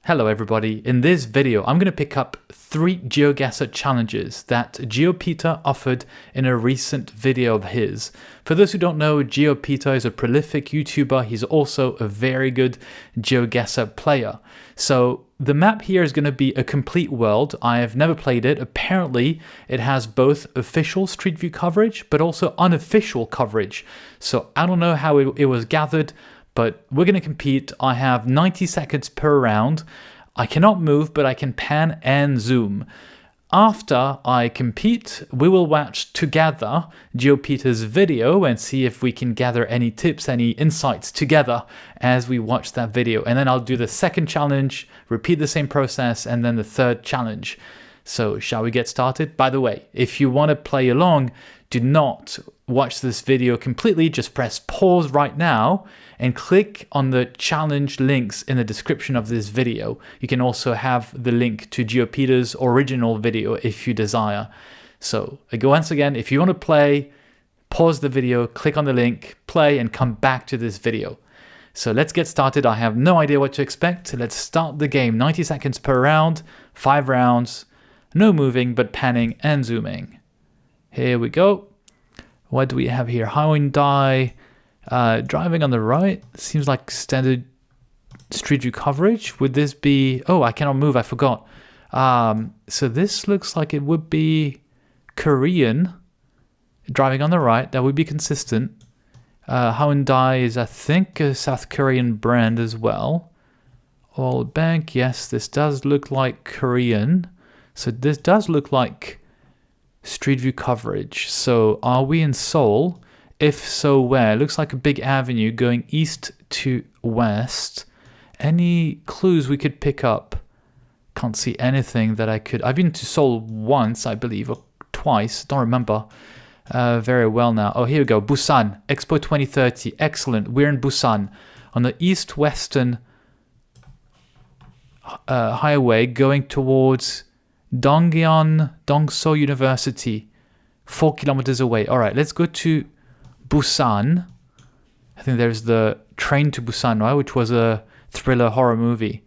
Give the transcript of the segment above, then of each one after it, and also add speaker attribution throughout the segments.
Speaker 1: Hello everybody, in this video I'm going to pick up 3 GeoGuessr challenges that GeoPeter offered in a recent video of his. For those who don't know, GeoPeter is a prolific YouTuber. He's also a very good GeoGuessr player. So the map here is going to be a complete world. I have never played it. Apparently it has both official Street View coverage but also unofficial coverage. So I don't know how it was gathered, but we're going to compete. I have 90 seconds per round. I cannot move, but I can pan and zoom. After I compete, we will watch together GeoPeter's video and see if we can gather any tips, any insights together as we watch that video. And then I'll do the second challenge, repeat the same process, and then the third challenge. So shall we get started? By the way, if you want to play along, do not watch this video completely. Just press pause right now and click on the challenge links in the description of this video. You can also have the link to GeoPeter's original video if you desire. So once again, if you want to play, pause the video, click on the link, play, and come back to this video. So let's get started. I have no idea what to expect. Let's start the game. 90 seconds per round, 5 rounds, no moving but panning and zooming. Here we go. What do we have here? Hyundai. Driving on the right, seems like standard Street View coverage. Would this be... Oh, I cannot move, I forgot. So this looks like it would be Korean. Driving on the right, that would be consistent. Hyundai is, I think, a South Korean brand as well. Old Bank, yes, this does look like Korean. So this does look like Street View coverage. So are we in Seoul? If so, where? It looks like a big avenue going east to west. Any clues we could pick up? Can't see anything that I could... I've been to Seoul once, I believe, or twice. Don't remember very well now. Oh, here we go. Busan, Expo 2030. Excellent. We're in Busan on the east-western highway going towards Dongso University. 4 kilometers away. All right, let's go to Busan. I think there's the Train to Busan, right? Which was a thriller horror movie.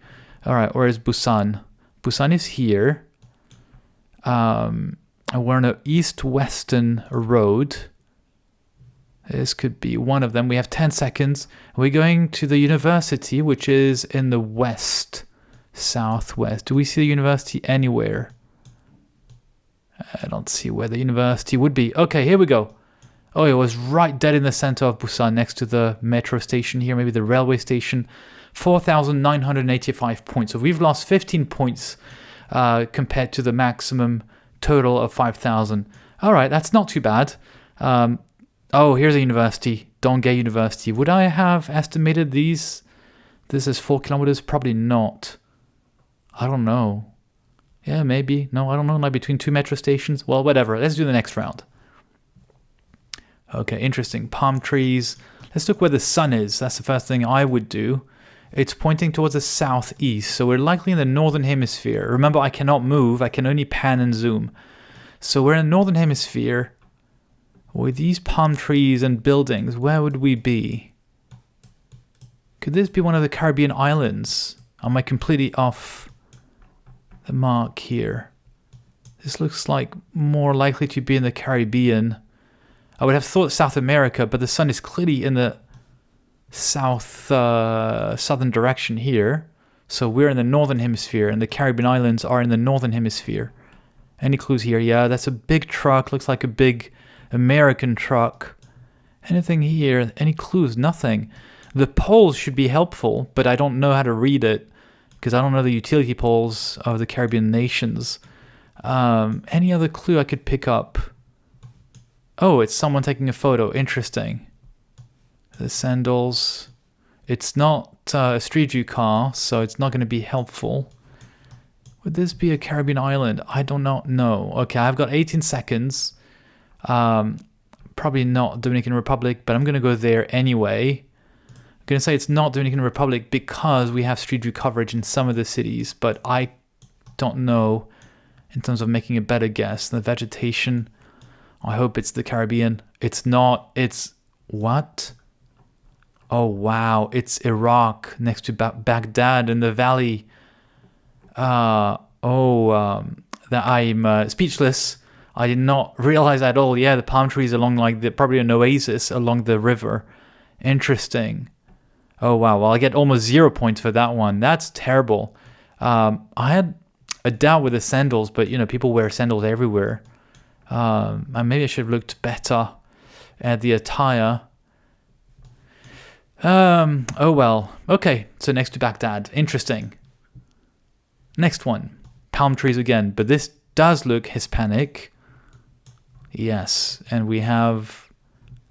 Speaker 1: All right, where is Busan? Busan is here. And we're on an east-western road. This could be one of them. We have 10 seconds. We're going to the university, which is in the west, southwest. Do we see the university anywhere? I don't see where the university would be. Okay, here we go. Oh, it was right dead in the center of Busan, next to the metro station here, maybe the railway station. 4,985 points. So we've lost 15 points compared to the maximum total of 5,000. All right, that's not too bad. Oh, here's a university, Donghae University. Would I have estimated these? This is 4 kilometers? Probably not. I don't know. Yeah, maybe. No, I don't know. Like between 2 metro stations. Well, whatever. Let's do the next round. Okay, interesting. Palm trees. Let's look where the sun is. That's the first thing I would do. It's pointing towards the southeast, so we're likely in the northern hemisphere. Remember, I cannot move. I can only pan and zoom. So we're in the northern hemisphere. With these palm trees and buildings, where would we be? Could this be one of the Caribbean islands? Am I completely off the mark here? This looks like more likely to be in the Caribbean. I would have thought South America, but the sun is clearly in the southern direction here. So we're in the northern hemisphere, and the Caribbean islands are in the northern hemisphere. Any clues here? Yeah, that's a big truck. Looks like a big American truck. Anything here? Any clues? Nothing. The poles should be helpful, but I don't know how to read it because I don't know the utility poles of the Caribbean nations. Any other clue I could pick up? Oh, it's someone taking a photo. Interesting. The sandals. It's not a Street View car, so it's not going to be helpful. Would this be a Caribbean island? I don't know. No. Okay, I've got 18 seconds. Probably not Dominican Republic, but I'm going to go there anyway. I'm going to say it's not Dominican Republic because we have Street View coverage in some of the cities, but I don't know in terms of making a better guess. The vegetation... I hope it's the Caribbean. It's not. It's... What? Oh, wow. It's Iraq next to Baghdad in the valley. That I'm speechless. I did not realize at all. Yeah, the palm trees along like probably an oasis along the river. Interesting. Oh wow. Well, I get almost 0 points for that one. That's terrible. I had a doubt with the sandals, but people wear sandals everywhere. And maybe I should have looked better at the attire. Oh well. Okay. So next to Baghdad. Interesting. Next one. Palm trees again, but this does look Hispanic. Yes, and we have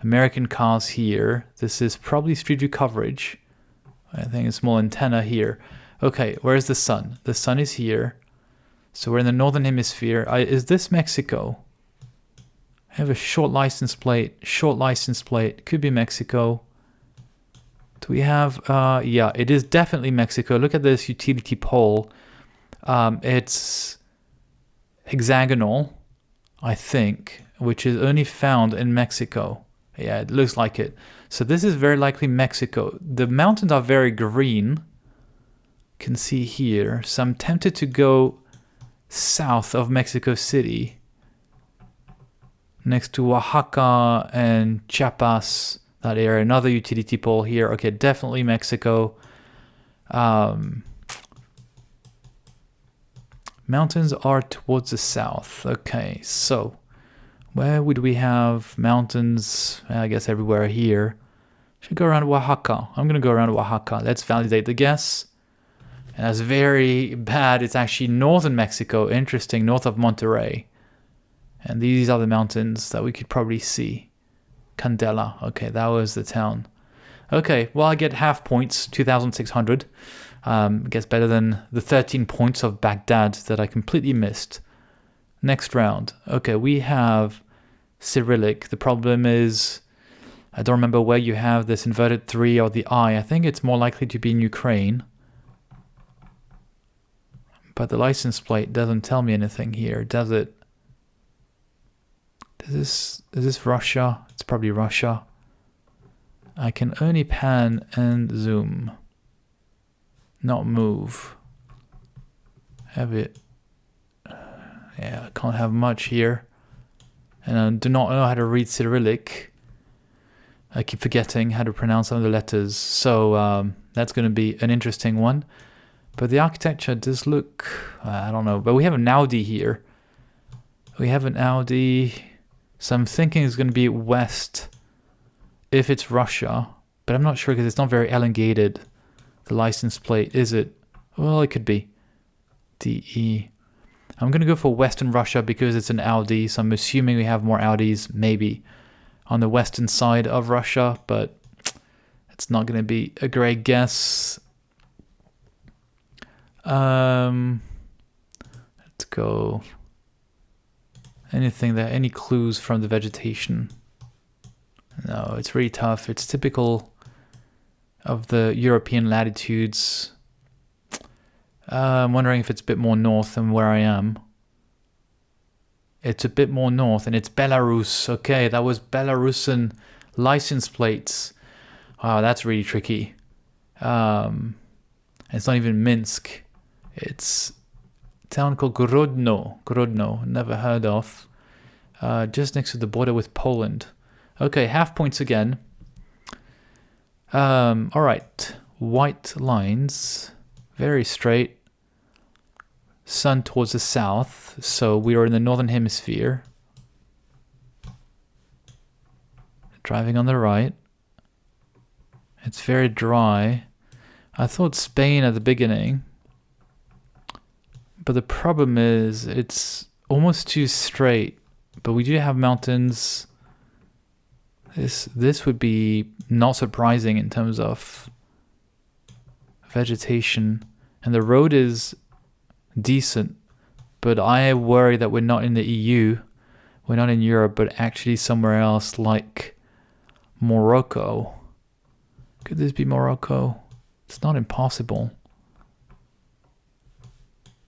Speaker 1: American cars here. This is probably Street View coverage. I think a small antenna here. Okay, where's the sun? The sun is here. So we're in the northern hemisphere. Is this Mexico? I have a short license plate. Short license plate. Could be Mexico. Do we have... yeah, it is definitely Mexico. Look at this utility pole. It's hexagonal, I think, which is only found in Mexico. Yeah, it looks like it. So this is very likely Mexico. The mountains are very green. You can see here. So I'm tempted to go south of Mexico City, next to Oaxaca and Chiapas, that area. Another utility pole here. Okay, definitely Mexico. Mountains are towards the south. Okay, so where would we have mountains? I guess everywhere here. Should go around Oaxaca. I'm going to go around Oaxaca. Let's validate the guess. And that's very bad. It's actually northern Mexico. Interesting, north of Monterrey. And these are the mountains that we could probably see. Candela. Okay, that was the town. Okay, well, I get half points, 2,600. Gets better than the 13 points of Baghdad that I completely missed. Next round. Okay, we have Cyrillic. The problem is, I don't remember where you have this inverted 3 or the I. I think it's more likely to be in Ukraine. But the license plate doesn't tell me anything here, does it? Is this Russia? It's probably Russia. I can only pan and zoom. Not move. Have it. Yeah, I can't have much here. And I do not know how to read Cyrillic. I keep forgetting how to pronounce some of the letters. So that's going to be an interesting one. But the architecture does look, I don't know. But we have an Audi here. We have an Audi. So I'm thinking it's going to be west if it's Russia. But I'm not sure because it's not very elongated. The license plate, is it? Well, it could be. DE. I'm going to go for Western Russia because it's an Audi. So I'm assuming we have more Audis, maybe, on the western side of Russia. But it's not going to be a great guess. Let's go. Anything there? Any clues from the vegetation? No, it's really tough. It's typical of the European latitudes. I'm wondering if it's a bit more north than where I am. It's a bit more north, and it's Belarus. Okay, that was Belarusian license plates. Wow, that's really tricky. It's not even Minsk. It's a town called Grodno. Grodno, never heard of. Just next to the border with Poland. Okay, half points again. All right, white lines, very straight. Sun towards the south, so we are in the northern hemisphere. Driving on the right. It's very dry. I thought Spain at the beginning, but the problem is it's almost too straight. But we do have mountains. This would be not surprising in terms of vegetation, and the road is decent, but I worry that we're not in the EU, we're not in Europe, but actually somewhere else like Morocco. Could this be Morocco? It's not impossible.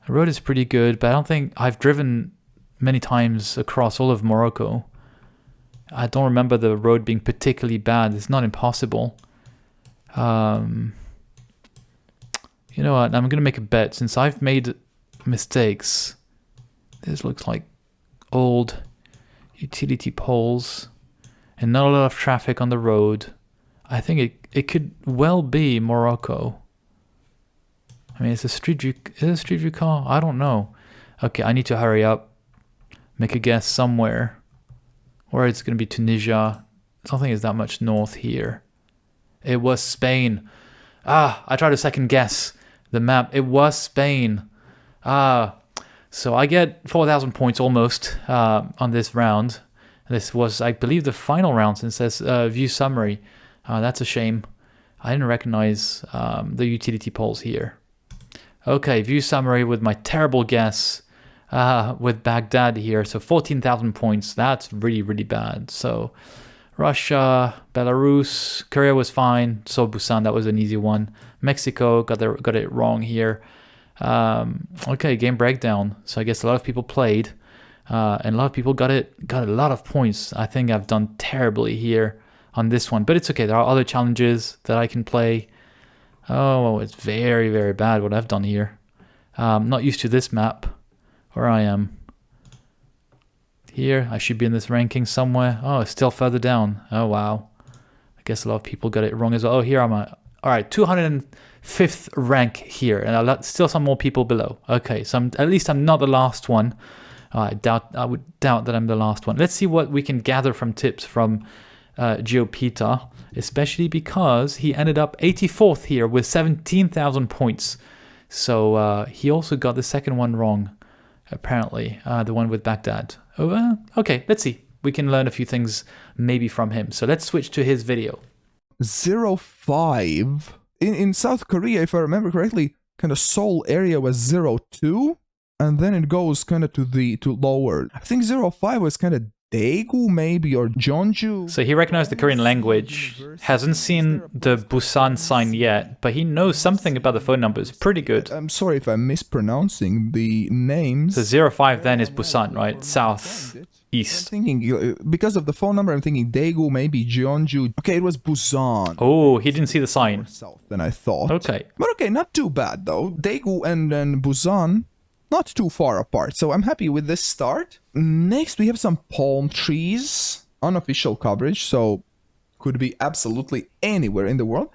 Speaker 1: The road is pretty good, but I don't think I've driven many times across all of Morocco. I don't remember the road being particularly bad. It's not impossible. You know what? I'm going to make a bet since I've made mistakes. This looks like old utility poles and not a lot of traffic on the road. I think it could well be Morocco. I mean, it's a street view. Is it a street view car? I don't know. Okay, I need to hurry up. Make a guess somewhere. Or it's going to be Tunisia. I don't think it's that much north here. It was Spain. Ah, I tried to second guess the map. It was Spain. Ah, so I get 4,000 points almost on this round. This was, I believe, the final round since it says view summary. That's a shame. I didn't recognize the utility poles here. Okay, view summary with my terrible guess with Baghdad here. So 14,000 points. That's really, really bad. So Russia, Belarus, Korea was fine. So Busan, that was an easy one. Mexico, got it wrong here. Okay, game breakdown. So I guess a lot of people played. And a lot of people got a lot of points. I think I've done terribly here on this one. But it's okay. There are other challenges that I can play. Oh, it's very, very bad what I've done here. Not used to this map where I am. Here, I should be in this ranking somewhere. Oh, it's still further down. Oh, wow. I guess a lot of people got it wrong as well. Oh, here I'm at. All right, 205th rank here. And still some more people below. Okay, so at least I'm not the last one. I would doubt that I'm the last one. Let's see what we can gather from tips from GeoPeter, especially because he ended up 84th here with 17,000 points. So he also got the second one wrong, apparently, the one with Baghdad. Oh, okay, let's see. We can learn a few things maybe from him. So let's switch to his video.
Speaker 2: 05. In South Korea, if I remember correctly, kind of Seoul area was 02. And then it goes kind of to lower. I think 05 was kind of Daegu maybe, or Jeonju.
Speaker 1: So he recognized the Korean language, hasn't seen the Busan sign yet, but he knows something about the phone numbers. Pretty good.
Speaker 2: I'm sorry if I'm mispronouncing the names.
Speaker 1: So 05 then is Busan, right? South, east.
Speaker 2: I'm thinking, because of the phone number, I'm thinking Daegu, maybe Jeonju. Okay, it was Busan.
Speaker 1: Oh, he didn't see the sign.
Speaker 2: South than I thought.
Speaker 1: Okay.
Speaker 2: But okay, not too bad though. Daegu and Busan, not too far apart, so I'm happy with this start. Next, we have some palm trees. Unofficial coverage, so could be absolutely anywhere in the world.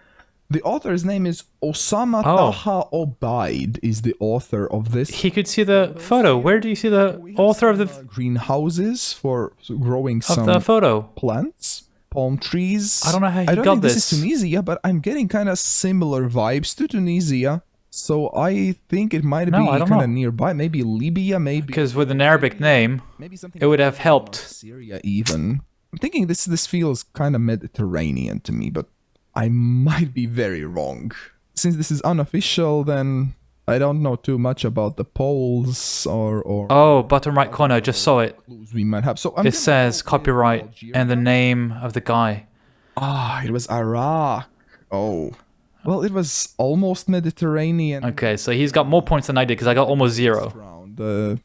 Speaker 2: The author's name is Osama Taha Obaid, is the author of this.
Speaker 1: He could see the photo. Where do you see the author of the...
Speaker 2: greenhouses for growing some
Speaker 1: the photo.
Speaker 2: Plants. Palm trees.
Speaker 1: I don't know how he
Speaker 2: got this. I don't think
Speaker 1: this.
Speaker 2: This is Tunisia, but I'm getting kind of similar vibes to Tunisia. So I think it might be kind of nearby, maybe Libya, maybe...
Speaker 1: Because with an Arabic name, it would have helped.
Speaker 2: Syria even. I'm thinking this feels kind of Mediterranean to me, but I might be very wrong. Since this is unofficial, then I don't know too much about the polls or...
Speaker 1: Oh, bottom right corner, I just saw it.
Speaker 2: We might have. So
Speaker 1: it says copyright and the name of the guy.
Speaker 2: Ah, it was Iraq. Oh... Well, it was almost Mediterranean.
Speaker 1: Okay, so he's got more points than I did because I got almost 0.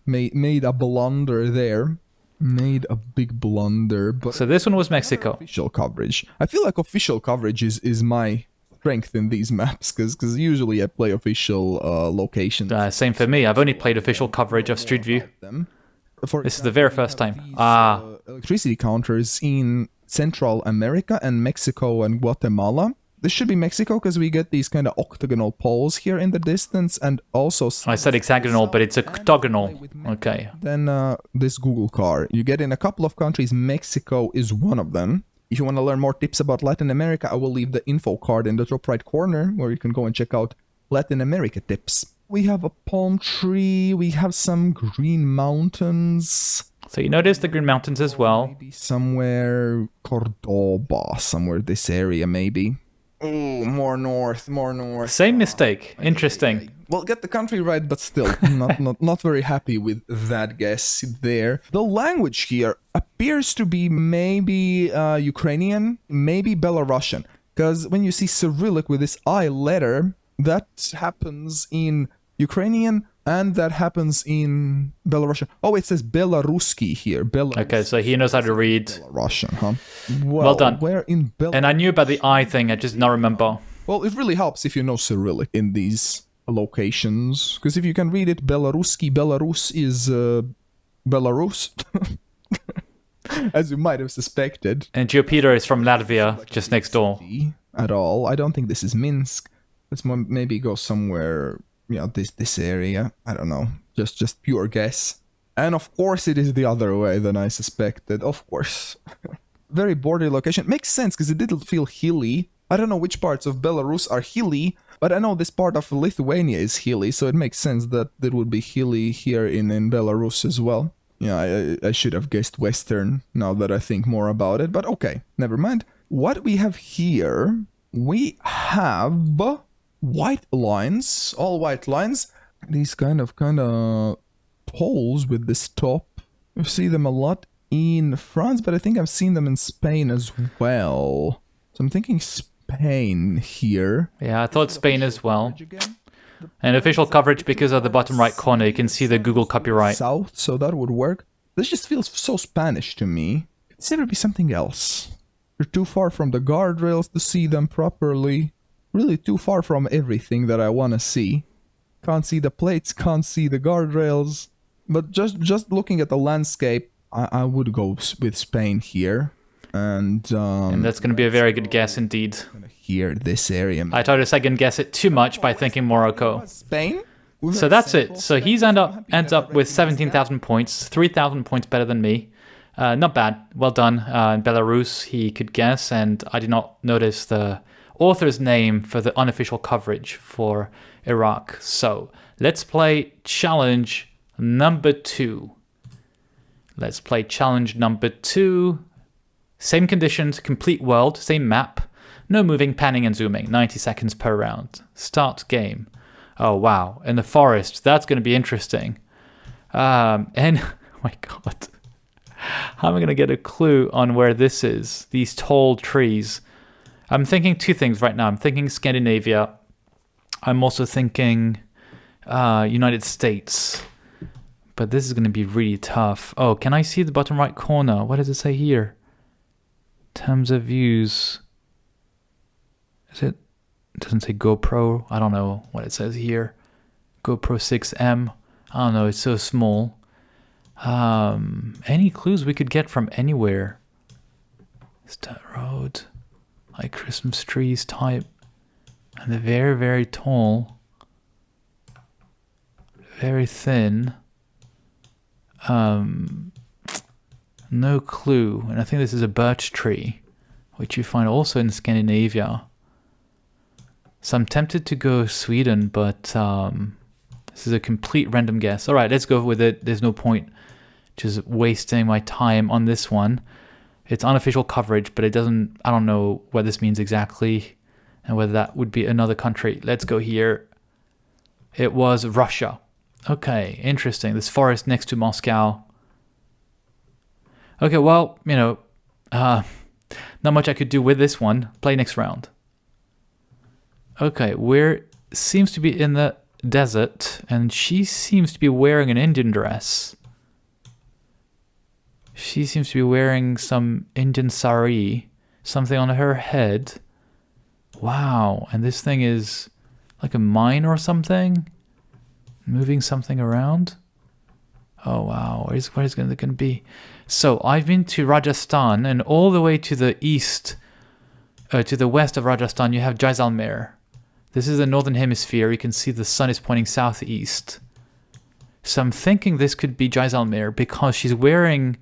Speaker 2: Made a blunder there. Made a big blunder. But
Speaker 1: so this one was Mexico.
Speaker 2: Official coverage. I feel like official coverage is my strength in these maps because usually I play official locations.
Speaker 1: Same for me. I've only played official coverage of Street View. This is the very first time.
Speaker 2: Electricity counters in Central America and Mexico and Guatemala. This should be Mexico because we get these kind of octagonal poles here in the distance, and also...
Speaker 1: I said hexagonal, but it's octagonal. Okay.
Speaker 2: Then this Google car. You get in a couple of countries. Mexico is one of them. If you want to learn more tips about Latin America, I will leave the info card in the top right corner where you can go and check out Latin America tips. We have a palm tree. We have some green mountains.
Speaker 1: So you notice the green mountains as well.
Speaker 2: Maybe somewhere Cordoba, somewhere this area maybe. Oh, more north.
Speaker 1: Same mistake. Interesting.
Speaker 2: Well, get the country right, but still not very happy with that guess there. The language here appears to be maybe Ukrainian, maybe Belarusian. Because when you see Cyrillic with this I letter, that happens in Ukrainian and that happens in Belarusian. Oh, it says Belaruski here.
Speaker 1: Okay, so he knows how to read.
Speaker 2: Belarusian, huh?
Speaker 1: Well done.
Speaker 2: Where in
Speaker 1: and I knew about the I thing, I just not remember.
Speaker 2: Well, it really helps if you know Cyrillic in these locations. Because if you can read it, Belaruski, Belarus is Belarus, as you might have suspected.
Speaker 1: And GeoPeter is from Latvia, just next door.
Speaker 2: At all. I don't think this is Minsk. Let's maybe go somewhere, this area. I don't know. Just pure guess. And of course it is the other way than I suspected. Of course. Very border location. Makes sense because it didn't feel hilly. I don't know which parts of Belarus are hilly, but I know this part of Lithuania is hilly, so it makes sense that it would be hilly here in Belarus as well. Yeah, I should have guessed Western now that I think more about it, but okay, never mind. What we have here, we have white lines, all white lines. These kind of poles with this top. You see them a lot in France, but I think I've seen them in Spain as well. So I'm thinking Spain here.
Speaker 1: Yeah, I thought Spain as well. And official coverage, because of the bottom right corner, you can see the Google copyright.
Speaker 2: South, so that would work. This just feels so Spanish to me. Could there be something else? You're too far from the guardrails to see them properly. Really too far from everything that I want to see. Can't see the plates, can't see the guardrails. But just looking at the landscape, I would go with Spain here. And
Speaker 1: that's going to be a very good guess indeed.
Speaker 2: Here, this area.
Speaker 1: I tried to second guess it too much by thinking Morocco.
Speaker 2: Spain?
Speaker 1: So that's it. So he's ends up with 17,000 points, 3,000 points better than me. Not bad. Well done. In Belarus, he could guess, and I did not notice the author's name for the unofficial coverage for Iraq. So let's play challenge number 2. Let's play challenge number 2. Same conditions, complete world, same map. No moving, panning, and zooming. 90 seconds per round. Start game. Oh, wow. In the forest. That's going to be interesting. And, oh my God. How am I going to get a clue on where this is? These tall trees. I'm thinking two things right now. I'm thinking Scandinavia. I'm also thinking United States. But this is going to be really tough. Oh, can I see the bottom right corner? What does it say here? Terms of views. Is it? It doesn't say GoPro. I don't know what it says here. GoPro 6M. I don't know. It's so small. Any clues we could get from anywhere? Is that road? Like Christmas trees type. And they're very, very tall. Very thin. No clue. And I think this is a birch tree, which you find also in Scandinavia. So I'm tempted to go Sweden, but this is a complete random guess. All right, let's go with it. There's no point just wasting my time on this one. It's unofficial coverage, but it doesn't, I don't know what this means exactly and whether that would be another country. Let's go here. It was Russia. Okay, interesting. This forest next to Moscow. Okay, well, not much I could do with this one. Play next round. Okay, where seems to be in the desert, and she seems to be wearing an Indian dress. She seems to be wearing some Indian sari, something on her head. Wow, and this thing is like a mine or something? Moving something around? Oh wow, what is it going to be? So I've been to Rajasthan, and all the way to the east, to the west of Rajasthan, you have Jaisalmer. This is the northern hemisphere. You can see the sun is pointing southeast. So I'm thinking this could be Jaisalmer because she's wearing...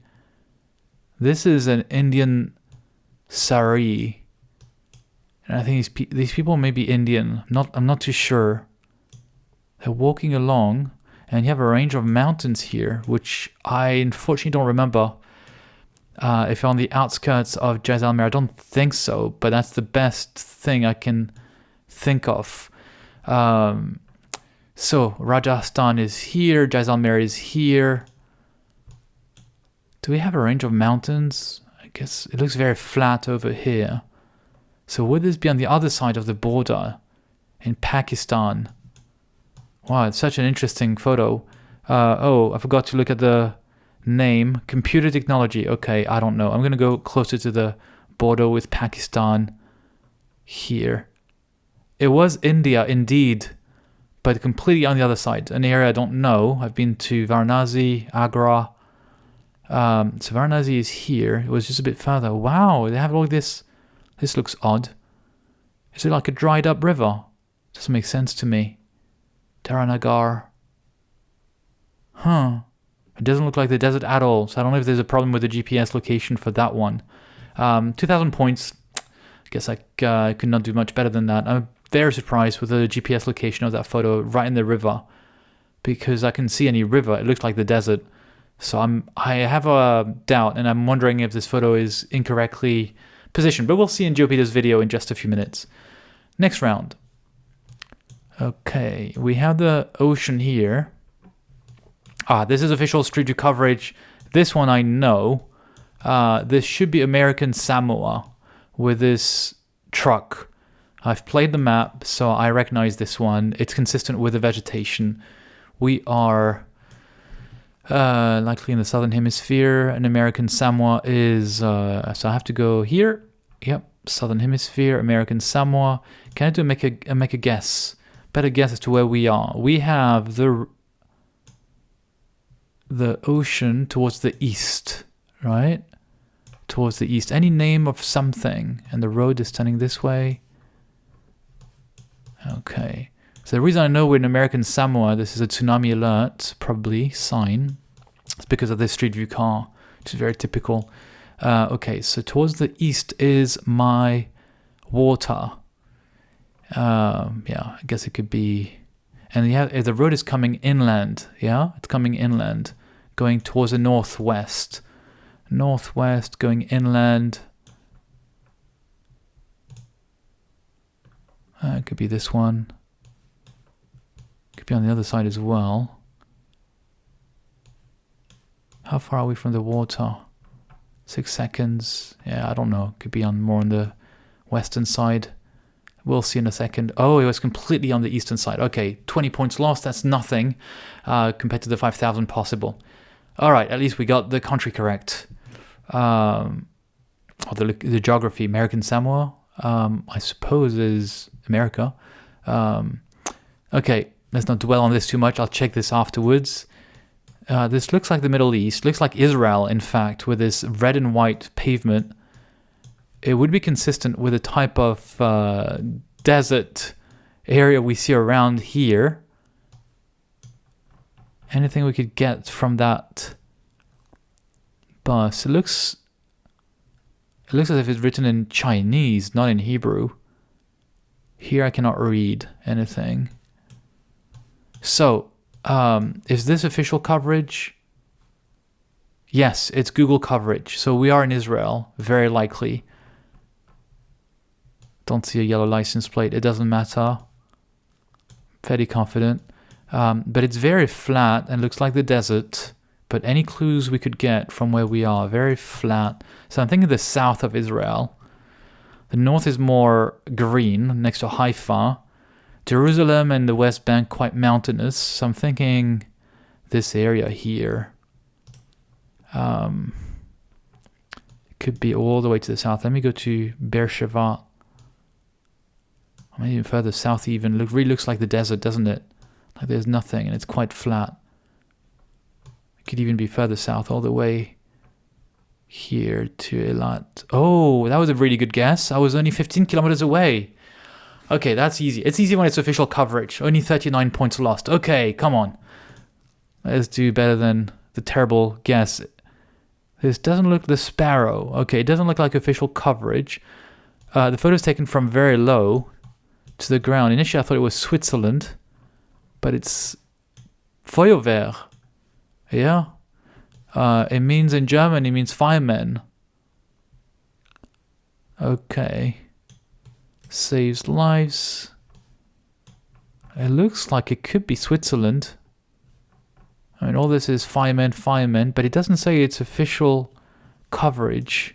Speaker 1: This is an Indian sari. And I think these people may be Indian. I'm not too sure. They're walking along, and you have a range of mountains here, which I unfortunately don't remember. If you're on the outskirts of Jaisalmer, I don't think so, but that's the best thing I can think of. So Rajasthan is here, Jaisalmer is here. Do we have a range of mountains? I guess it looks very flat over here. So would this be on the other side of the border in Pakistan? Wow, it's such an interesting photo. Oh, I forgot to look at the name. Computer technology. Okay, I don't know. I'm going to go closer to the border with Pakistan here. It was India, indeed. but completely on the other side, an area I don't know. I've been to Varanasi, Agra. So Varanasi is here. It was just a bit further. Wow, they have all this. This looks odd. Is it like a dried up river? Doesn't make sense to me. Taranagar. Huh. It doesn't look like the desert at all. So I don't know if there's a problem with the GPS location for that one. 2,000 points. I guess I could not do much better than that. I'm very surprised with the GPS location of that photo right in the river, because I can see any river. It looks like the desert. So I have a doubt, and I'm wondering if this photo is incorrectly positioned. But we'll see in GeoPeter's video in just a few minutes. Next round. Okay, we have the ocean here. This is official Street View coverage. This one I know. This should be American Samoa with this truck. I've played the map, so I recognize this one. It's consistent with the vegetation. We are likely in the southern hemisphere, and American Samoa is... so I have to go here. Yep, southern hemisphere, American Samoa. Can I do make a guess? Better guess as to where we are. We have the ocean towards the east, right? Towards the east. Any name of something, and the road is turning this way. Okay. So the reason I know we're in American Samoa, this is a tsunami alert, probably, sign. It's because of this Street View car, which is very typical. Okay, so towards the east is my water. Yeah, I guess it could be... And yeah, the road is coming inland, yeah? It's coming inland, going towards the northwest. Northwest, going inland. It could be this one. Could be on the other side as well. How far are we from the water? 6 seconds. Yeah, I don't know. Could be more on the western side. We'll see in a second. Oh, it was completely on the eastern side. Okay, 20 points lost. That's nothing compared to the 5,000 possible. All right, at least we got the country correct. Or the geography. American Samoa, I suppose, is America. Okay, let's not dwell on this too much. I'll check this afterwards. This looks like the Middle East. Looks like Israel, in fact, with this red and white pavement. It would be consistent with the type of desert area we see around here. Anything we could get from that bus? It looks as if it's written in Chinese, not in Hebrew. Here I cannot read anything. So, is this official coverage? Yes, it's Google coverage. So we are in Israel, very likely. Don't see a yellow license plate. It doesn't matter. Fairly confident. But it's very flat and looks like the desert. But any clues we could get from where we are, very flat. So I'm thinking the south of Israel. The north is more green, next to Haifa. Jerusalem and the West Bank quite mountainous. So I'm thinking this area here. It could be all the way to the south. Let me go to Beersheba. Maybe even further south even. Really looks like the desert, doesn't it? Like there's nothing and it's quite flat. It could even be further south all the way here to Eilat. Oh, that was a really good guess. I was only 15 kilometers away. Okay, that's easy. It's easy when it's official coverage. Only 39 points lost. Okay, come on. Let's do better than the terrible guess. This doesn't look the Sparrow. Okay, it doesn't look like official coverage. The photo is taken from very low to the ground. Initially, I thought it was Switzerland, but it's Feuerwehr. Yeah. It means in German, it means firemen. Okay. Saves lives. It looks like it could be Switzerland. I mean, all this is firemen, but it doesn't say it's official coverage.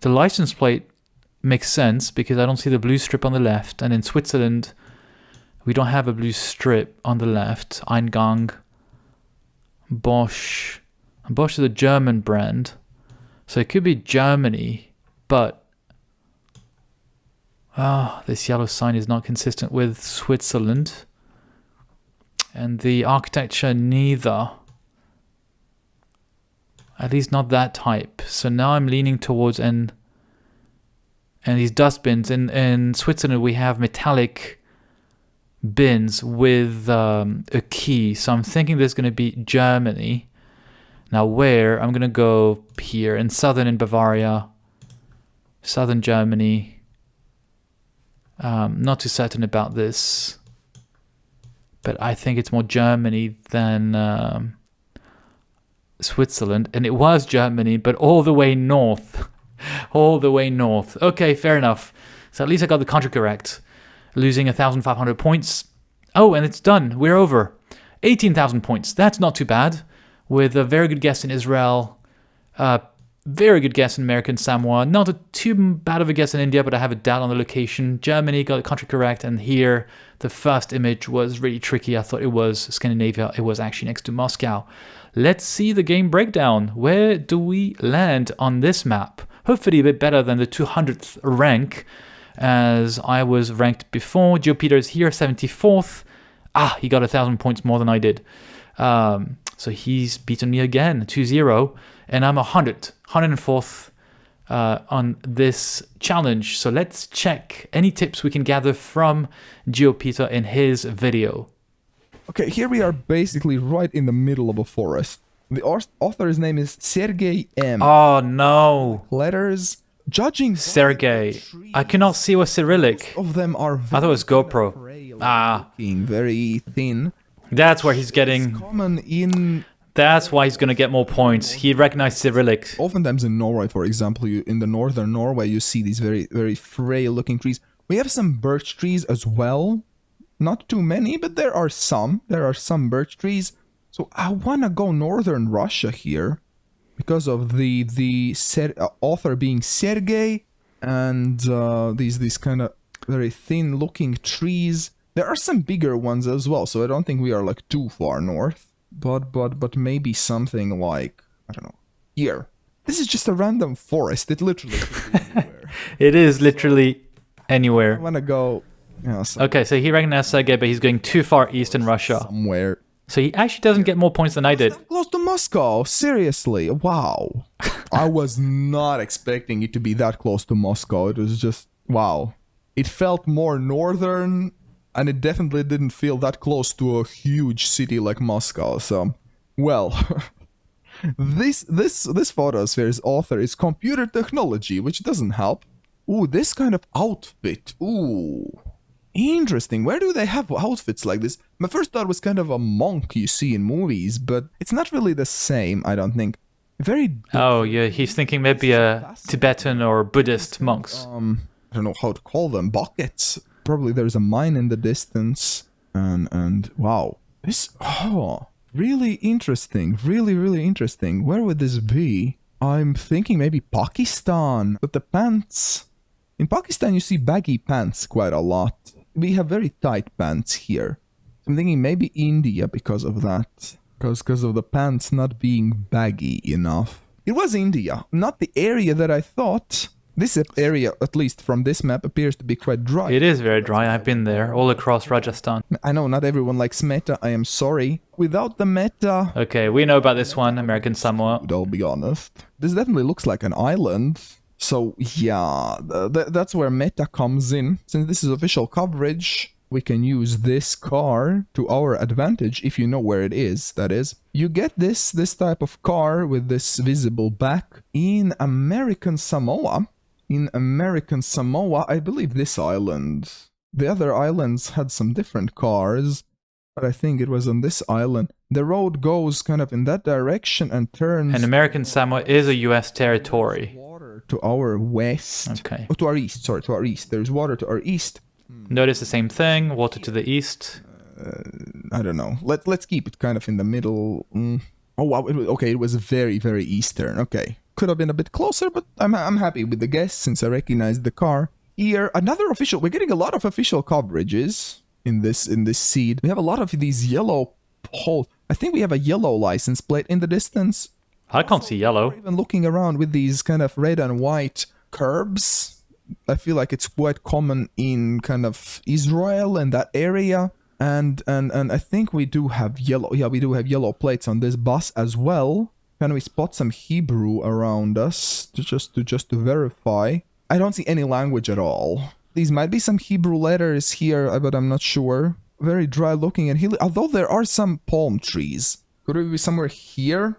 Speaker 1: The license plate makes sense because I don't see the blue strip on the left, and in Switzerland we don't have a blue strip on the left. Eingang, Bosch. Bosch is a German brand, so it could be Germany, but this yellow sign is not consistent with Switzerland. And the architecture, neither. At least not that type. So now I'm leaning towards and these dustbins. In Switzerland, we have metallic bins with a key. So I'm thinking there's going to be Germany. Now where? I'm going to go here in Bavaria, southern Germany. Not too certain about this, but I think it's more Germany than Switzerland. And it was Germany, but all the way north. All the way north. Okay, fair enough. So at least I got the country correct. Losing 1,500 points. Oh, and it's done. We're over. 18,000 points. That's not too bad. With a very good guess in Israel, very good guess in American Samoa, not too bad of a guess in India, but I have a doubt on the location. Germany got the country correct, and here the first image was really tricky. I thought it was Scandinavia. It was actually next to Moscow. Let's see the game breakdown. Where do we land on this map? Hopefully a bit better than the 200th rank, as I was ranked before. GeoPeter is here, 74th. He got 1,000 points more than I did. So he's beaten me again, 2-0, and I'm 104th on this challenge. So let's check any tips we can gather from GeoPeter in his video.
Speaker 2: Okay, here we are basically right in the middle of a forest. The author's name is Sergey M.
Speaker 1: Oh no.
Speaker 2: Letters. Judging
Speaker 1: Sergey. I cannot see what Cyrillic.
Speaker 2: of them are
Speaker 1: I thought it was GoPro.
Speaker 2: looking, very thin.
Speaker 1: That's where he's getting.
Speaker 2: Common in
Speaker 1: That's why he's going to get more points. He recognized Cyrillic.
Speaker 2: oftentimes in Norway, for example, in the northern Norway, you see these very, very frail looking trees. We have some birch trees as well. Not too many, but there are some. There are some birch trees. So I want to go northern Russia here because of the author being Sergey and these kind of very thin looking trees. There are some bigger ones as well, so I don't think we are like too far north. But maybe something like, I don't know, here. This is just a random forest. It literally could be anywhere.
Speaker 1: It is literally anywhere.
Speaker 2: I want to go,
Speaker 1: Okay, so he recognized Sergey, but he's going too far east in Russia.
Speaker 2: somewhere.
Speaker 1: So he actually doesn't get more points than I did.
Speaker 2: Close to Moscow. Seriously. Wow. I was not expecting it to be that close to Moscow. It was just, wow. It felt more northern, and it definitely didn't feel that close to a huge city like Moscow. So, well, this photosphere's author is computer technology, which doesn't help. Ooh, this kind of outfit. Ooh. Interesting. Where do they have outfits like this? My first thought was kind of a monk you see in movies, but it's not really the same, I don't think. Very...
Speaker 1: Oh, yeah, he's thinking maybe a Tibetan or Buddhist monks.
Speaker 2: I don't know how to call them. Buckets. Probably there's a mine in the distance. And wow. This... Oh, really interesting. Really, really interesting. Where would this be? I'm thinking maybe Pakistan. But the pants... In Pakistan, you see baggy pants quite a lot. We have very tight pants here. I'm thinking maybe India because of that. Because of the pants not being baggy enough. It was India, not the area that I thought. This area, at least from this map, appears to be quite dry.
Speaker 1: It is very dry. I've been there, all across Rajasthan.
Speaker 2: I know not everyone likes meta, I am sorry. Without the meta...
Speaker 1: Okay, we know about this one, American Samoa.
Speaker 2: I'll be honest. This definitely looks like an island. So, yeah, that's where meta comes in. Since this is official coverage, we can use this car to our advantage if you know where it is, that is. You get this type of car with this visible back in American Samoa. In American Samoa, I believe this island. The other islands had some different cars, but I think it was on this island. The road goes kind of in that direction and turns...
Speaker 1: And American Samoa is a US territory.
Speaker 2: To our west.
Speaker 1: Okay.
Speaker 2: Oh, to our east. Sorry, to our east. There's water to our east.
Speaker 1: Notice the same thing, water to the east.
Speaker 2: I don't know. Let's keep it kind of in the middle. Oh wow. Okay, it was very, very eastern. Okay. Could have been a bit closer, but I'm happy with the guess since I recognized the car. Here, another official. We're getting a lot of official coverages in this seed. We have a lot of these yellow holes. I think we have a yellow license plate in the distance.
Speaker 1: I can't see yellow.
Speaker 2: Even looking around with these kind of red and white curbs, I feel like it's quite common in kind of Israel and that area. And I think we do have yellow. Yeah, we do have yellow plates on this bus as well. Can we spot some Hebrew around us to verify? I don't see any language at all. These might be some Hebrew letters here, but I'm not sure. Very dry looking and hilly, although there are some palm trees. Could we be somewhere here?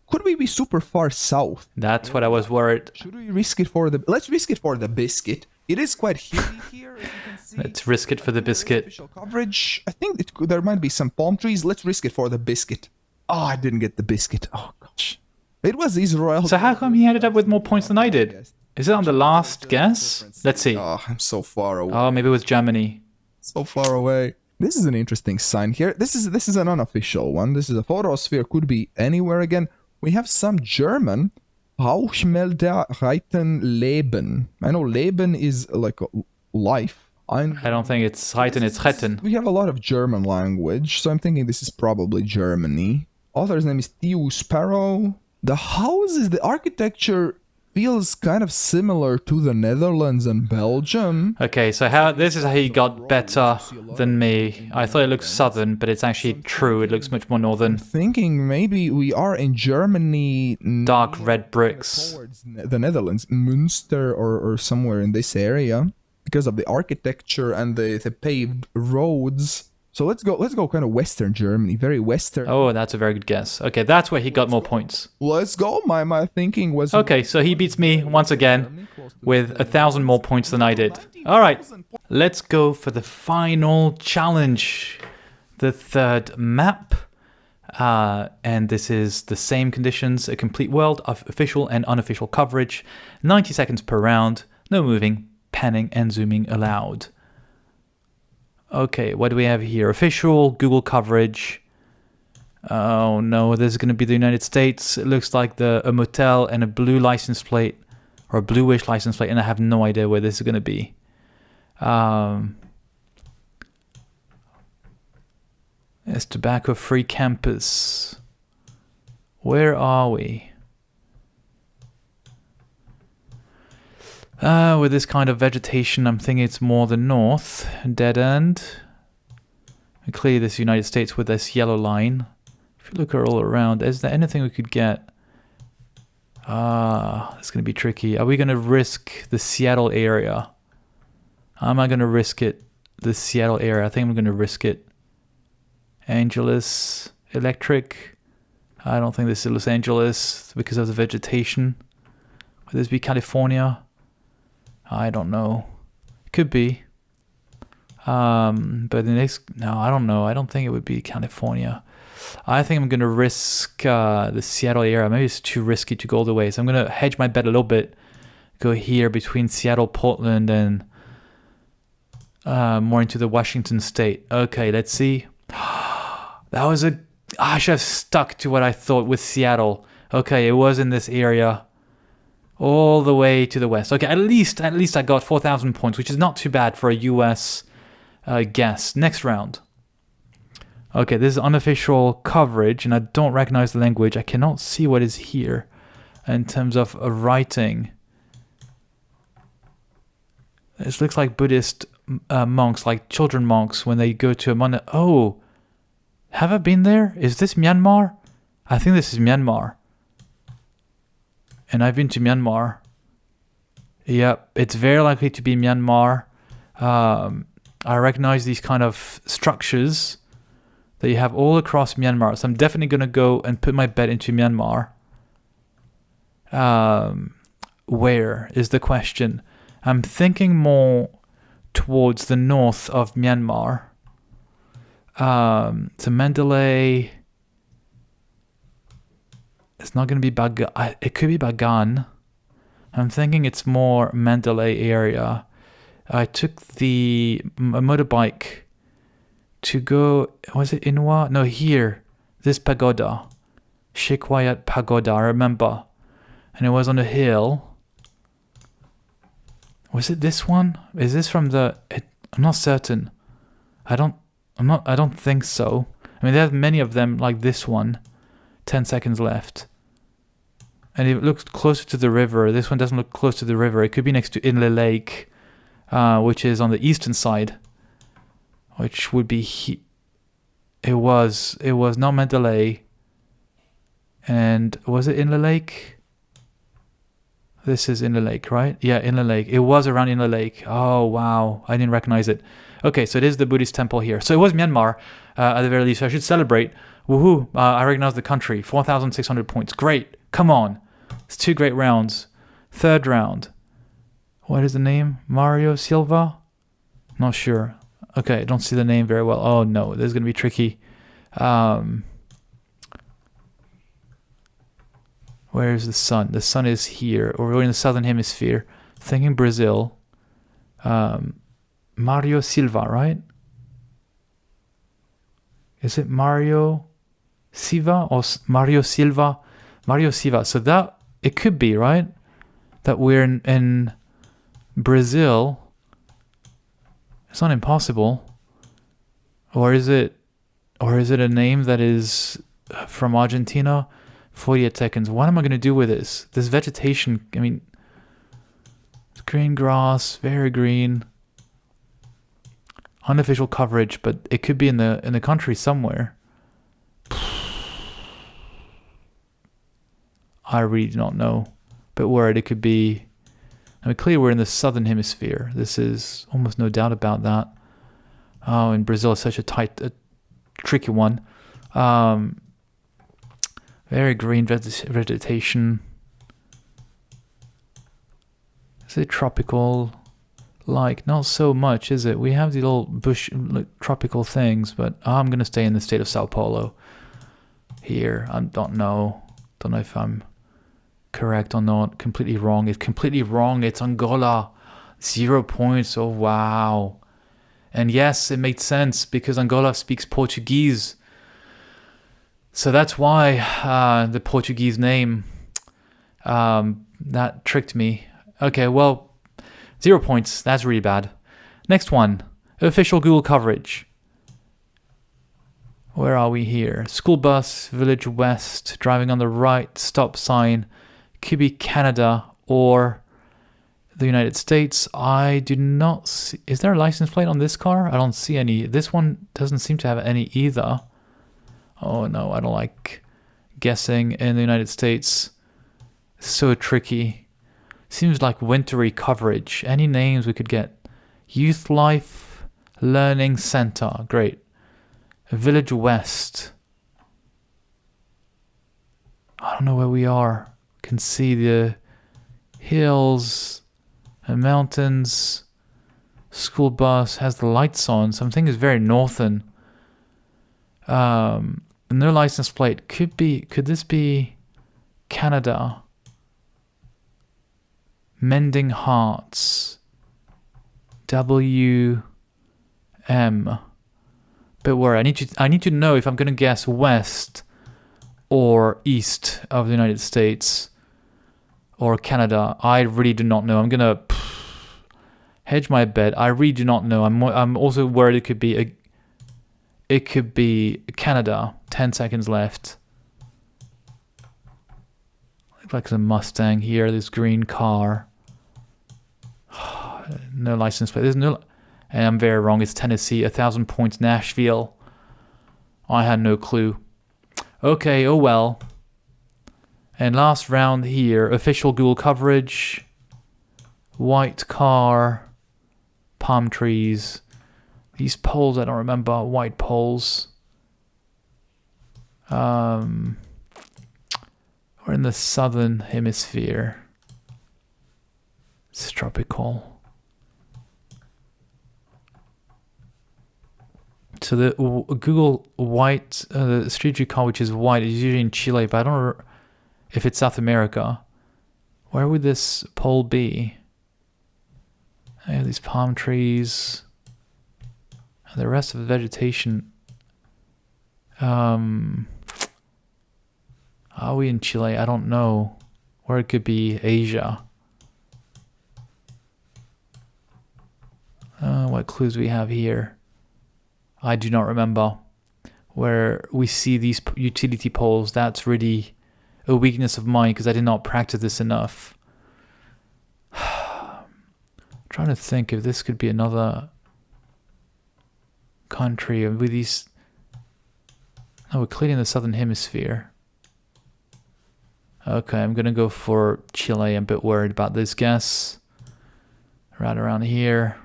Speaker 2: Could we be super far south?
Speaker 1: That's what I was worried.
Speaker 2: Should we risk it for the... Let's risk it for the biscuit. It is quite hilly here, as you can see.
Speaker 1: Let's risk it for the biscuit.
Speaker 2: Official coverage. I think there might be some palm trees. Let's risk it for the biscuit. Oh, I didn't get the biscuit. Oh, gosh. It was Israel.
Speaker 1: So how come he ended up with more points than I did? Is it on the last guess? Let's see.
Speaker 2: Oh, I'm so far away.
Speaker 1: Oh, maybe it was Germany.
Speaker 2: So far away. This is an interesting sign here. This is an unofficial one. This is a photosphere. Could be anywhere again. We have some German. Rauchmelder Reiten Leben. I know Leben is like life.
Speaker 1: I don't think it's Reiten, it's Retten.
Speaker 2: We have a lot of German language, so I'm thinking this is probably Germany. Author's name is Theo Sparrow. The houses, the architecture feels kind of similar to the Netherlands and Belgium.
Speaker 1: Okay, so this is how he got better than me. I thought it looked southern, but it's actually true. It looks much more northern.
Speaker 2: Thinking maybe we are in Germany.
Speaker 1: Dark red bricks.
Speaker 2: Towards the Netherlands, Münster or somewhere in this area, because of the architecture and the paved roads. So let's go kind of Western Germany, very Western.
Speaker 1: Oh, that's a very good guess. Okay, that's where he got more points.
Speaker 2: Let's go. My thinking was...
Speaker 1: Okay, so he beats me once again with 1,000 more points than I did. All right, let's go for the final challenge. The third map. And this is the same conditions, a complete world of official and unofficial coverage, 90 seconds per round, no moving, panning and zooming allowed. Okay, what do we have here? Official Google coverage. Oh no, this is going to be the United States. It looks like a motel and a blue license plate, or a bluish license plate, and I have no idea where this is going to be. It's tobacco-free campus. Where are we? With this kind of vegetation, I'm thinking it's more the north. Dead end. And clearly this United States with this yellow line. If you look all around, is there anything we could get? It's going to be tricky. Are we going to risk the Seattle area? Am I going to risk it? The Seattle area. I think I'm going to risk it. Angeles Electric. I don't think this is Los Angeles because of the vegetation. Would this be California? I don't know. Could be. But the next... No, I don't know. I don't think it would be California. I think I'm going to risk the Seattle area. Maybe it's too risky to go all the way. So I'm going to hedge my bet a little bit. Go here between Seattle, Portland, and more into the Washington state. Okay, let's see. That was a... I should have stuck to what I thought with Seattle. Okay, it was in this area. All the way to the west. Okay, at least I got 4,000 points, which is not too bad for a US guess. Next round. Okay, this is unofficial coverage, and I don't recognize the language. I cannot see what is here in terms of writing. This looks like Buddhist monks, like children monks, when they go to a monastery. Oh, have I been there? Is this Myanmar? I think this is Myanmar. And I've been to Myanmar. Yep, it's very likely to be Myanmar. I recognize these kind of structures that you have all across Myanmar. So I'm definitely going to go and put my bet into Myanmar. Where is the question? I'm thinking more towards the north of Myanmar. So Mandalay... It's not going to be Bagan. It could be Bagan. I'm thinking it's more Mandalay area. I took a motorbike to go... Was it Inwa? No, here. This pagoda. Shekwayat Pagoda, I remember. And it was on a hill. Was it this one? Is this from the... I'm not certain. I don't think so. I mean, there's many of them like this one. 10 seconds left. And it looks closer to the river. This one doesn't look close to the river. It could be next to Inle Lake, which is on the eastern side. which would be it was not Mandalay. And was it Inle Lake? This is Inle Lake, right? Yeah, Inle Lake. It was around Inle Lake. Oh, wow. I didn't recognize it. Okay, so it is the Buddhist temple here. So it was Myanmar, at the very least. So I should celebrate. Woohoo. I recognize the country. 4,600 points. Great. Come on. It's 2 great rounds. 3rd round. What is the name? Mario Silva? Not sure. Okay, I don't see the name very well. Oh, no. This is going to be tricky. Where is the sun? The sun is here, or we're in the southern hemisphere. Thinking Brazil. Mario Silva, right? Is it Mario Silva or Mario Silva? Mario Silva. So that, it could be, right? That we're in Brazil. It's not impossible. Or is it a name that is from Argentina? 48 seconds. What am I going to do with this? This vegetation, I mean, it's green grass, very green. Unofficial coverage, but it could be in the country somewhere. I really do not know. But where it could be. I mean, clearly we're in the southern hemisphere. This is almost no doubt about that. Oh, and Brazil is such a tricky one. Very green vegetation. Is it tropical? Like, not so much, is it? We have these little bush tropical things, but I'm going to stay in the state of Sao Paulo. Here, I don't know. Don't know if I'm correct or not. Completely wrong. It's completely wrong. It's Angola. 0 points. Oh, wow. And yes, it made sense because Angola speaks Portuguese. So that's why the Portuguese name, that tricked me. Okay, well, 0 points. That's really bad. Next one. Official Google coverage. Where are we here? School bus, Village West, driving on the right, stop sign. Could be Canada or the United States. I do not see... Is there a license plate on this car? I don't see any. This one doesn't seem to have any either. Oh no, I don't like guessing in the United States. So tricky. Seems like wintry coverage. Any names we could get? Youth Life Learning Center. Great. Village West. I don't know where we are. Can see the hills and mountains. School bus has the lights on. Something is very northern. No license plate. Could this be Canada? Mending Hearts. WM. But where I need to know if I'm gonna guess west or east of the United States or Canada. I really do not know. I'm gonna hedge my bet. I really do not know. I'm also worried it could be Canada. 10 seconds left. Looks like a Mustang here. This green car. No license plate. There's no. And I'm very wrong. It's Tennessee. 1,000 points. Nashville. I had no clue. Okay. Oh well. And last round here. Official Google coverage. White car. Palm trees. These poles, I don't remember. White poles. We're in the southern hemisphere. It's tropical. So the Google white, the Street View car, which is white, is usually in Chile, but I don't know if it's South America. Where would this pole be? I have these palm trees. And the rest of the vegetation. Are we in Chile? I don't know. Or it could be Asia. What clues we have here? I do not remember. Where we see these utility poles, that's really a weakness of mine because I did not practice this enough. Trying to think if this could be another country with these... Oh, we're clearly in the southern hemisphere. Okay, I'm gonna go for Chile. I'm a bit worried about this guess. Right around here.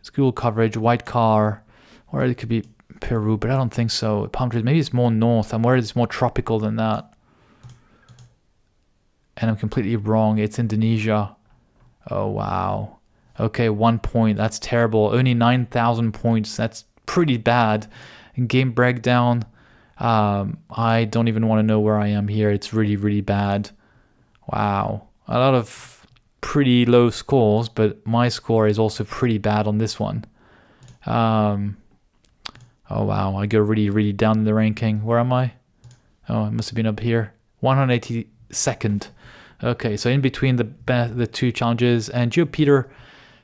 Speaker 1: It's Google coverage, white car. Or it could be Peru, but I don't think so. Palm trees, maybe it's more north. I'm worried it's more tropical than that. And I'm completely wrong. It's Indonesia. Oh, wow. Okay, 1 point. That's terrible. Only 9,000 points. That's pretty bad. And game breakdown... I don't even want to know where I am here. It's really, really bad. Wow. A lot of pretty low scores, but my score is also pretty bad on this one. Oh, wow. I go really, really down in the ranking. Where am I? Oh, it must have been up here. 182nd. Okay, so in between the two challenges, and GeoPeter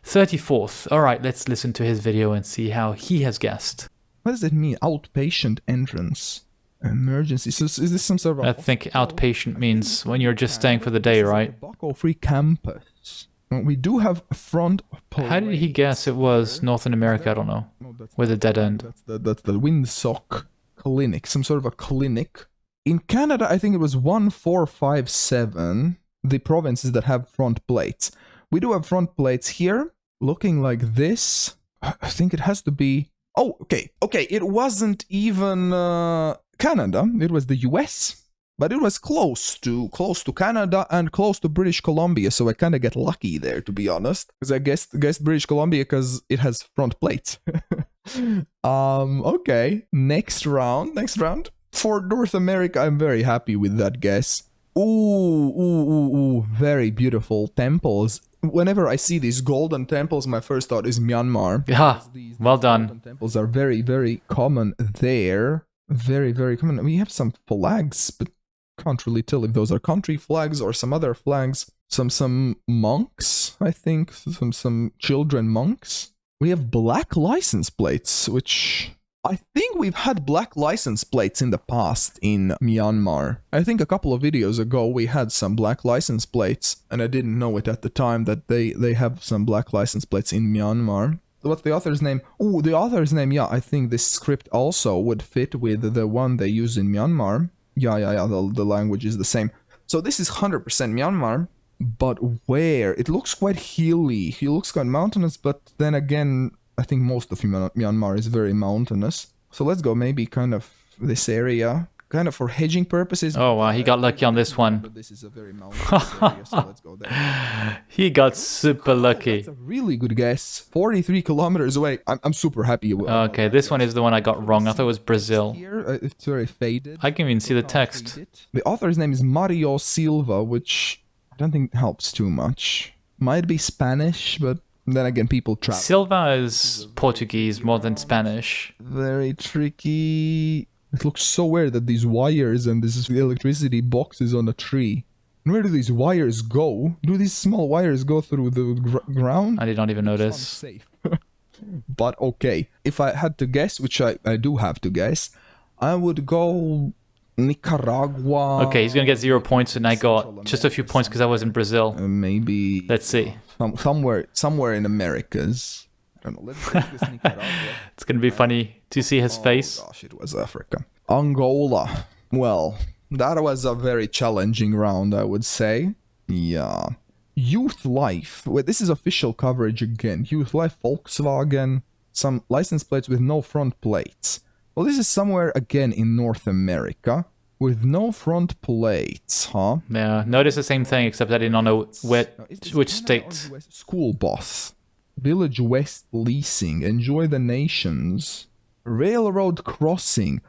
Speaker 1: 34th. All right, let's listen to his video and see how he has guessed.
Speaker 2: What does it mean? Outpatient entrance. Emergency. So is this some sort of...
Speaker 1: I think outpatient means when you're just staying for the day, right?
Speaker 2: Bucko-free campus. We do have a front...
Speaker 1: How did he guess it was North America? I don't know. With a dead end.
Speaker 2: That's the Windsock Clinic. Some sort of a clinic. In Canada, I think it was 1457. The provinces that have front plates. We do have front plates here. Looking like this. I think it has to be... Oh, okay. Okay, it wasn't even Canada. It was the US, but it was close to Canada and close to British Columbia. So I kind of get lucky there, to be honest, because I guessed British Columbia because it has front plates. Okay. Next round. For North America, I'm very happy with that guess. Ooh, very beautiful temples. Whenever I see these golden temples, my first thought is Myanmar.
Speaker 1: Yeah, well done.
Speaker 2: Golden temples are very, very common there. Very, very common. We have some flags, but can't really tell if those are country flags or some other flags. Some monks, I think. Some children monks. We have black license plates, which... I think we've had black license plates in the past in Myanmar. I think a couple of videos ago we had some black license plates, and I didn't know it at the time that they have some black license plates in Myanmar. What's the author's name? Oh, the author's name, yeah, I think this script also would fit with the one they use in Myanmar. Yeah, the language is the same. So this is 100% Myanmar, but where? It looks quite hilly. It looks quite mountainous, but then again... I think most of Myanmar is very mountainous. So let's go maybe kind of this area, kind of for hedging purposes.
Speaker 1: Oh, wow, he got lucky on this one.
Speaker 2: But this is a very mountainous area, so let's go there.
Speaker 1: He got super lucky.
Speaker 2: That's a really good guess. 43 kilometers away. I'm super happy.
Speaker 1: Okay, this one is the one I got wrong. I thought it was Brazil.
Speaker 2: Here, it's very faded.
Speaker 1: I can even see the text.
Speaker 2: The author's name is Mario Silva, which I don't think helps too much. Might be Spanish, but... Then again, people travel.
Speaker 1: Silva is Portuguese more than Spanish.
Speaker 2: Very tricky. It looks so weird that these wires and this electricity box is on a tree. And where do these wires go? Do these small wires go through the ground?
Speaker 1: I did not even notice.
Speaker 2: Safe. But okay, if I had to guess, which I do have to guess, I would go Nicaragua.
Speaker 1: Okay, he's gonna get 0 points, and I got just a few points because I was in Brazil.
Speaker 2: Maybe.
Speaker 1: Let's see.
Speaker 2: Somewhere in Americas. I don't know. Let's take this Nicaragua.
Speaker 1: It's gonna be funny to see his face.
Speaker 2: Oh gosh, it was Africa. Angola. Well, that was a very challenging round, I would say. Yeah. Youth Life. Wait, this is official coverage again. Youth Life, Volkswagen. Some license plates with no front plates. Well, this is somewhere again in North America. With no front plates, huh?
Speaker 1: Yeah, notice the same thing, except I did not know which state.
Speaker 2: School bus. Village West Leasing. Enjoy the Nations. Railroad Crossing.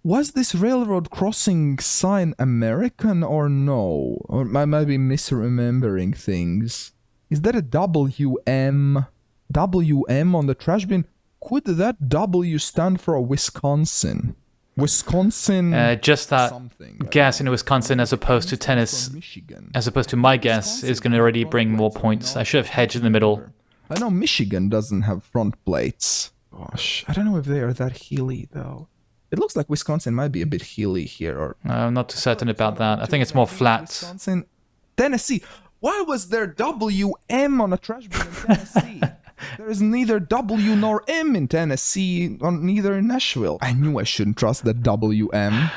Speaker 2: Was this railroad crossing sign American or no? Or I might be misremembering things. Is that a WM? WM on the trash bin? Could that W stand for a Wisconsin? Wisconsin.
Speaker 1: Just that guess in Wisconsin as opposed to tennis, as opposed to my guess, is going to already bring more points. I should have hedged in the middle.
Speaker 2: I know Michigan doesn't have front plates. Gosh, I don't know if they are that hilly though. It looks like Wisconsin might be a bit hilly here. Or
Speaker 1: I'm not too certain about that. I think it's more flat.
Speaker 2: Wisconsin, Tennessee. Why was there WM on a trash bin in Tennessee? There's neither W nor M in Tennessee, or neither in Nashville. I knew I shouldn't trust that WM,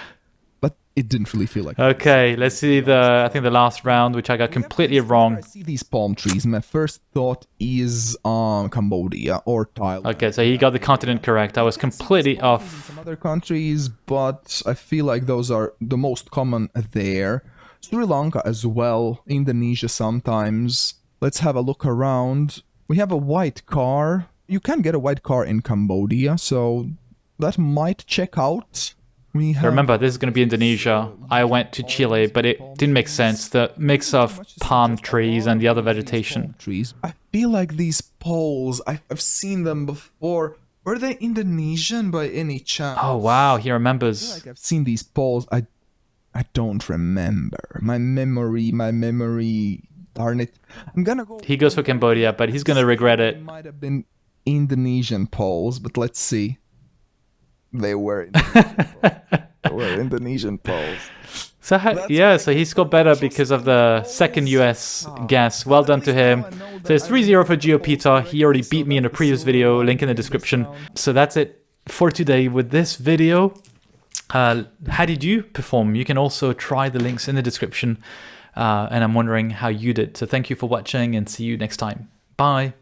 Speaker 2: but it didn't really feel like
Speaker 1: Okay, let's see I think the last round, which I got completely wrong.
Speaker 2: I see these palm trees. My first thought is Cambodia or Thailand.
Speaker 1: Okay, so he got the continent correct. I was completely off.
Speaker 2: Some other countries, but I feel like those are the most common there. Sri Lanka as well, Indonesia sometimes. Let's have a look around. We have a white car. You can get a white car in Cambodia, so that might check out. We have
Speaker 1: Remember, this is going to be Indonesia. I went to Chile, but it didn't make sense. The mix of palm trees and the other vegetation.
Speaker 2: trees. I feel like these poles, I've seen them before. Were they Indonesian by any chance?
Speaker 1: Oh, wow, he
Speaker 2: I feel
Speaker 1: remembers.
Speaker 2: like I've seen these poles. I don't remember. My memory, darn it. I'm gonna go.
Speaker 1: He goes for Cambodia, but he's going to regret it.
Speaker 2: Might have been Indonesian poles, but let's see. They were Indonesian poles.
Speaker 1: So so he scored better because of the second US guess. Well done to him. So it's 3-0 for GeoPeter. He already beat me in a previous video, link in the description. So that's it for today with this video. How did you perform? You can also try the links in the description. And I'm wondering how you did. So thank you for watching and see you next time. Bye.